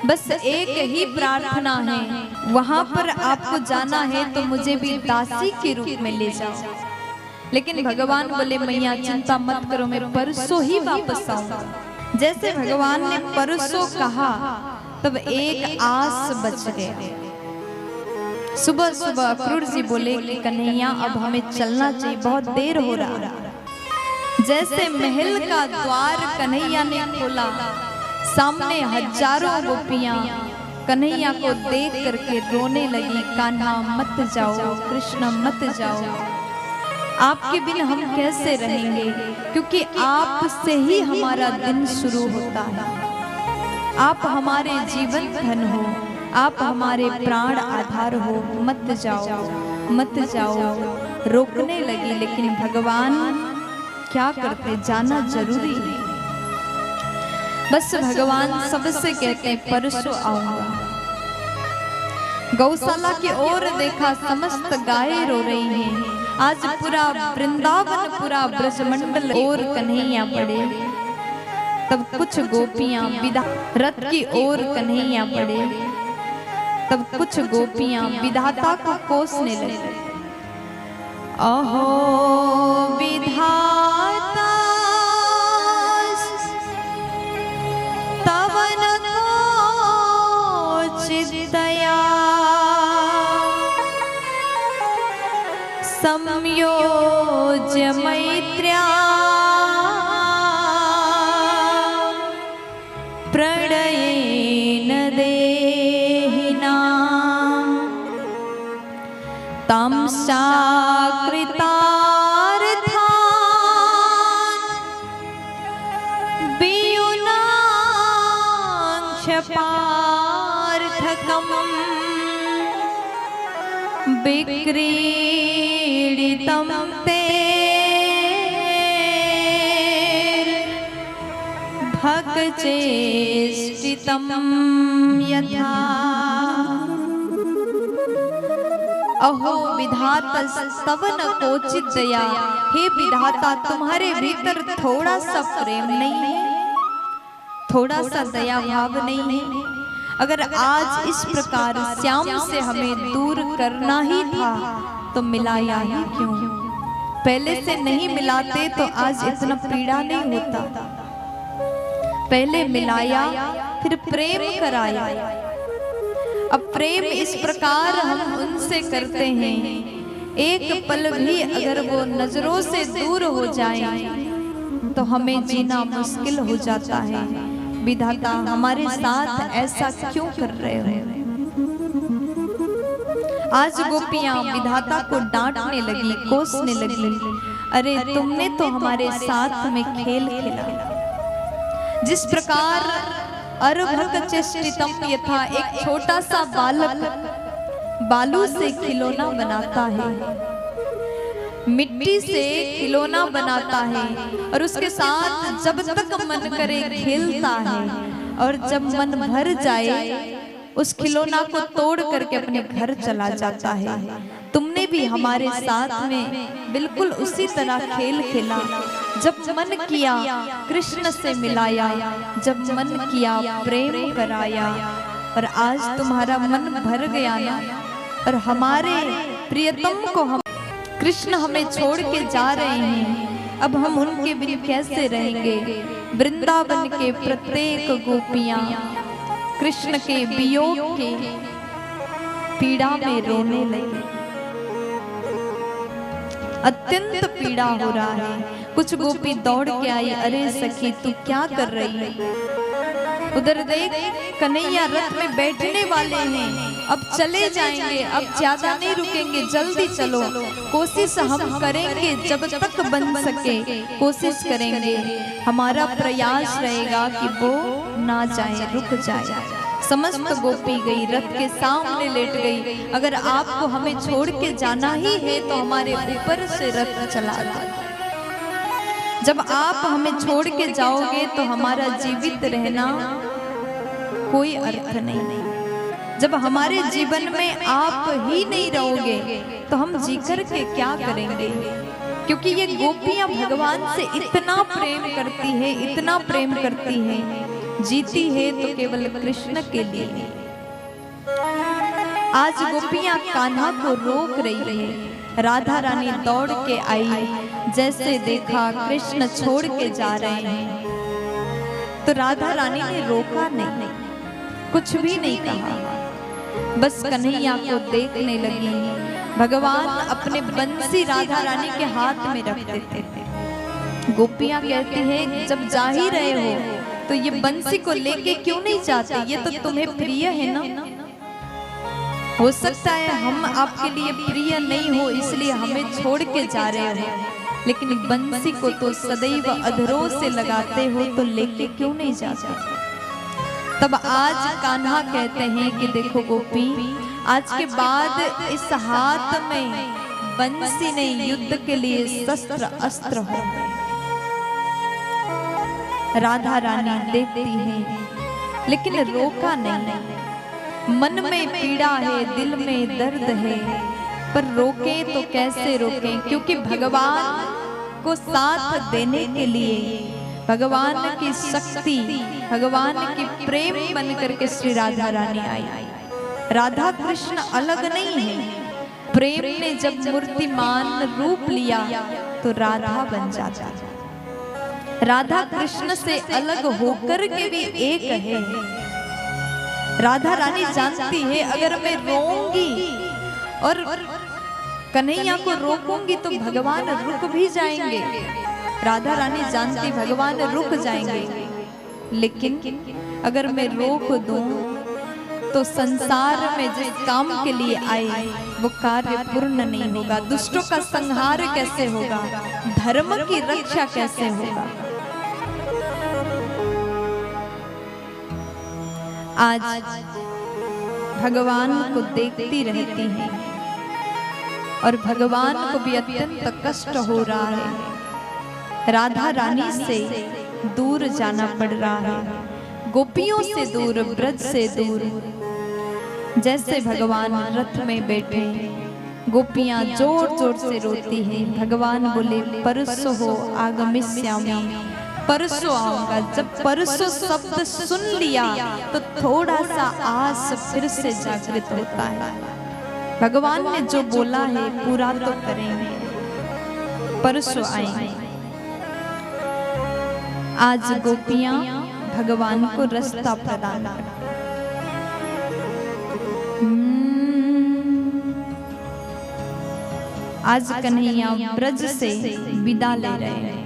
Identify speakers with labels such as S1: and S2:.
S1: बस एक ही प्रार्थना है, वहां पर आपको जाना है तो मुझे भी दासी के रूप में ले जाओ। लेकिन भगवान बोले मैया चिंता मत करो, मैं परसों ही वापस आऊंगा। जैसे भगवान ने परसों कहा तब एक आस बच गया। सुबह सुबह अक्रूर जी बोले कि कन्हैया अब हमें चलना चाहिए, बहुत देर हो रहा है। जैसे महल का द्वार कन्हैया ने खोला, सामने हजारों गोपियां कन्हैया को देख करके रोने लगी, कान्हा मत जाओ, कृष्ण मत जाओ, आपके बिन हम कैसे रहेंगे, क्योंकि आप से ही हमारा दिन शुरू होता है, आप हमारे जीवन धन हो, आप हमारे प्राण आधार हो, मत जाओ मत जाओ। रोकने लगी, लेकिन भगवान क्या करते, जाना जरूरी है। बस भगवान सबसे कहते परसों आऊंगा। गौशाला की ओर देखा, समस्त गायें रो रही हैं। आज पूरा वृंदावन, पूरा ब्रजमंडल और कन्हैया पड़े। तब कुछ गोपियां विदा रथ की ओर कन्हैया पड़े। तब कुछ गोपियां विधाता को कोसने लगी। अहो विधाता तवन कोचित दया, संयोज्य मैत्र्या प्रणयेन देहिना, तम साकृतार्थान् वियुनाक्षपार्थकम् विक्रीडितं ते भगचेष्टितं यथा। अहो विधाता स्तवन कोचित दया, हे विधाता तुम्हारे भीतर थोड़ा सा प्रेम नहीं है, थोड़ा सा दया भाव नहीं है। अगर आज इस प्रकार श्याम से हमें दूर करना ही था तो मिलाया ही क्यों? पहले से नहीं मिलाते तो आज इतना पीड़ा नहीं होता। पहले मिलाया, फिर प्रेम कराया। अब प्रेम इस प्रकार हम उनसे करते हैं, एक पल भी अगर वो नजरों से दूर हो जाए तो हमें जीना मुश्किल हो जाता है। विधाता हमारे साथ ऐसा क्यों कर रहे हो? आज गोपियां विधाता को डांटने लगी, कोसने लगी, अरे तुमने तो हमारे साथ में खेल खेला। जिस प्रकार अर्भक चेष्टितम यथा, एक छोटा सा बालक बालू से खिलौना बनाता है, मिट्टी से खिलौना बनाता है और उसके साथ जब तक मन करे खेलता है, और जब मन भर जाए उस खिलौना को तोड़ करके अपने घर चला जाता है। तुमने भी हमारे साथ में बिल्कुल उसी तरह खेल खेला। जब मन किया कृष्ण से मिलाया, जब मन किया प्रेम कराया, और आज तुम्हारा मन भर गया ना, और हमारे प्रियतम को हम कृष्ण हमें छोड़ के जा रहे हैं, अब हम उनके बिन कैसे रहेंगे? वृंदावन के प्रत्येक गोपियां कृष्ण के वियोग के पीड़ा में रोने लगी। अत्यंत पीड़ा हो रहा है। कुछ गोपी दौड़ के आई, अरे सखी तू क्या कर रही है? उधर देख कन्हैया रथ में बैठने वाले हैं, अब चले जाएंगे, अब ज्यादा नहीं रुकेंगे, जल्दी चलो। कोशिश हम करेंगे, जब तक बन सके कोशिश करेंगे, हमारा प्रयास रहेगा कि वो ना जाए, रुक जाए। समस्त गोपी गई, रथ के सामने लेट गई। अगर आपको हमें छोड़ के जाना ही है तो हमारे ऊपर से रथ चला जाए। जब आप हमें छोड़ के जाओगे तो हमारा जीवित रहना कोई अर्थ नहीं। जब हमारे जीवन में आप ही नहीं रहोगे तो हम जी कर के क्या करेंगे? क्योंकि ये गोपियां भगवान से इतना प्रेम करती है, इतना प्रेम करती है। जीती है तो केवल कृष्ण के लिए। आज गोपियां कान्हा को रोक रही है। राधा रानी दौड़ के आई, जैसे देखा कृष्ण छोड़ के जा रहे हैं तो राधा रानी ने रोका नहीं, कुछ भी नहीं कहा, बस कन्हैया को देखने लगी। भगवान अपने बंसी राधा रानी के हाथ में रखते थे। गोपियां कहती हैं जब जा ही रहे हो तो ये बंसी को लेके क्यों नहीं जाते, ये तो तुम्हें प्रिय है ना। हो सकता है हम आपके लिए प्रिय नहीं हो इसलिए हमें छोड़ के जा रहे हो, लेकिन बंसी को तो सदैव अधरों से लगाते हो तो लेके क्यों नहीं जाते। तब आज कान्हा कहते हैं कि देखो गोपी, आज के बाद इस हाथ में बंसी नहीं, युद्ध के लिए शस्त्र अस्त्र हो। राधा रानी देखती है लेकिन रोका नहीं। मन में पीड़ा है, दिल में दर्द है, पर रोके तो कैसे रोके, क्योंकि भगवान को साथ देने के लिए, भगवान की शक्ति, भगवान की प्रेम बन करके श्री राधा रानी आई। राधा कृष्ण अलग नहीं है, प्रेम ने जब मूर्तिमान रूप लिया तो राधा बन जाता। राधा कृष्ण से अलग होकर के भी एक है। राधा रानी जानती है अगर मैं रोऊंगी और कन्हैया को रोकूंगी तो भगवान रुक भी जाएंगे। राधा रानी जानती भगवान रुक जाएंगे, लेकिन अगर मैं रोक दूं तो संसार में जिस काम के लिए आए वो कार्य पूर्ण नहीं होगा। दुष्टों का संहार कैसे होगा, धर्म की रक्षा कैसे होगा। आज भगवान को देखती रहती हैं और भगवान को भी अत्यंत कष्ट हो रहा है। राधा रानी से दूर जाना पड़ रहा है, गोपियों से दूर, ब्रज से दूर। जैसे भगवान रथ में बैठे, गोपियां जोर जोर से रोती हैं। भगवान बोले परसों हो आगमिष्यामि, परसों आऊंगा। जब परसों शब्द सुन लिया तो थोड़ा सा आस फिर से जागृत होता है। भगवान ने जो बोला है पूरा तो करेंगे, परसों आएंगे। आज गोपियां भगवान को रास्ता प्रदान कर, आज कन्हैया ब्रज से विदा ले रहे हैं।